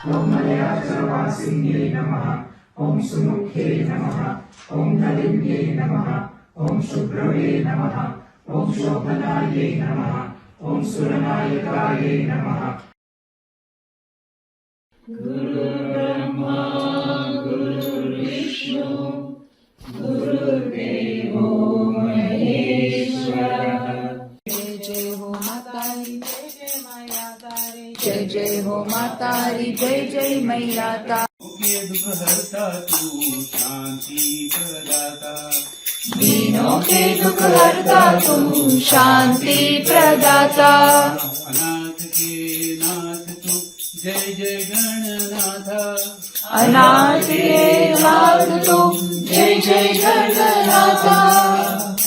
ॐ मलयाचलवासिन्ये नमः। ॐ सुमुख्ये नमः। ॐ नलिन्ये नमः। ॐ शुभ्रवे नमः। ॐ शोभनायै नमः। ॐ सुरनायकायै नमः। गुरुर्ब्रह्मा गुरुर्विष्णु गुरुर्देवो महेश्वरः। जय जय हो मातारी, जय जय मैया तारी, जय जय हो मातारी, जय जय मैया तारी। दुख हरता तू शांति प्रदाता, दीनों के दुख हरता तू शांति प्रदाता। अनाथ के नाथ तू जय जय गणनाथा, अनाथ के नाथ तू जय जय गणनाथा।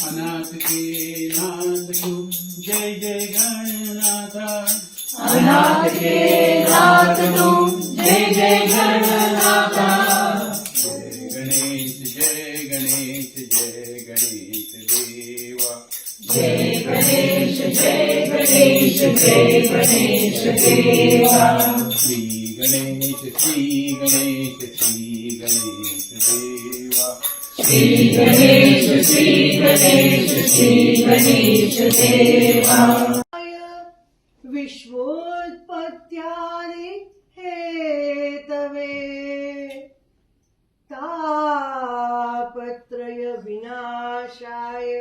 अनाथ के नाथ तू जय जय गणनाथा, अनाथ के नाथ तू जय जय गणनाथा। जय गणेश जय गणेश जय गणेश देवा, जय गणेश जय गणेश जय गणेश देवा। श्री गणेश श्री गणेश श्री गणेश देवा, श्री गणेश श्री गणेश श्री गणेश देवा। विश्वोत्पत्त्यादि हेतवे तापत्रय विनाशाय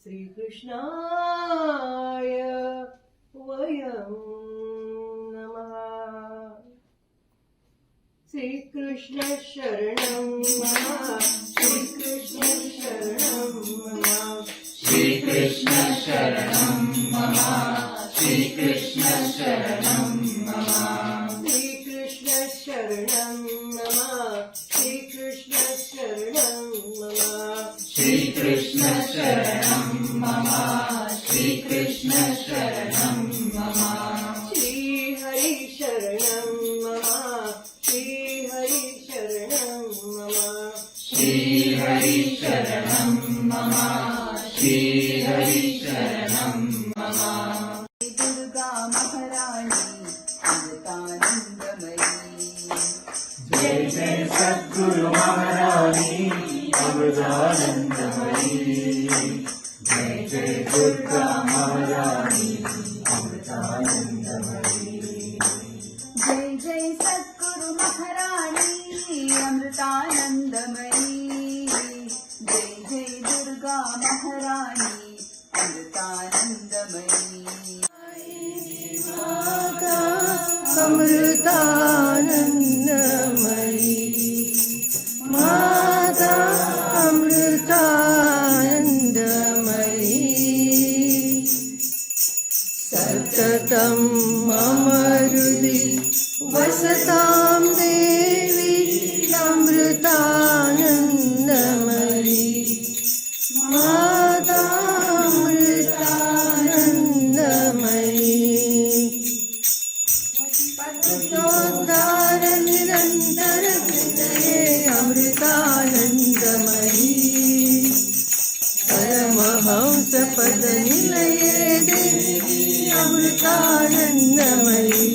श्रीकृष्णाय वयं नमः। श्रीकृष्ण शरणं मम, श्रीकृष्ण शरणं मम, श्रीकृष्ण शरणं मम, श्रीकृष्ण शरणं मम, श्रीकृष्ण शरणं मम, श्रीकृष्ण शरणं मम, श्रीकृष्ण शरणं मम, श्रीकृष्ण शरणं मम, श्रीहरि शरणं मम, श्रीहरि शरणं मम, श्रीहरि शरणं मम, श्रीहरि शरणं मम। दुर्गा महारानी अमृतानंदमयी, जय जय सद्गुरु महारानी अमृतानंदमयी। जय जय दुर्गा महारानी अमृतानंदमयी। जय जय सद्गुरु महारानी अमृतानंदमयी। जय जय दुर्गा महारानी अमृतानंदमयी। माता अमृतानंदमयी, माता अमृतानंदमयी। सततं मम हृदि वसतां देवी अमृतानंदमयी, माता अमृतानंदमयी। पतोद्धार निरंतर हृदये अमृतानंदमयी। परमहंस पद निलये देवी अमृतानंदमयी।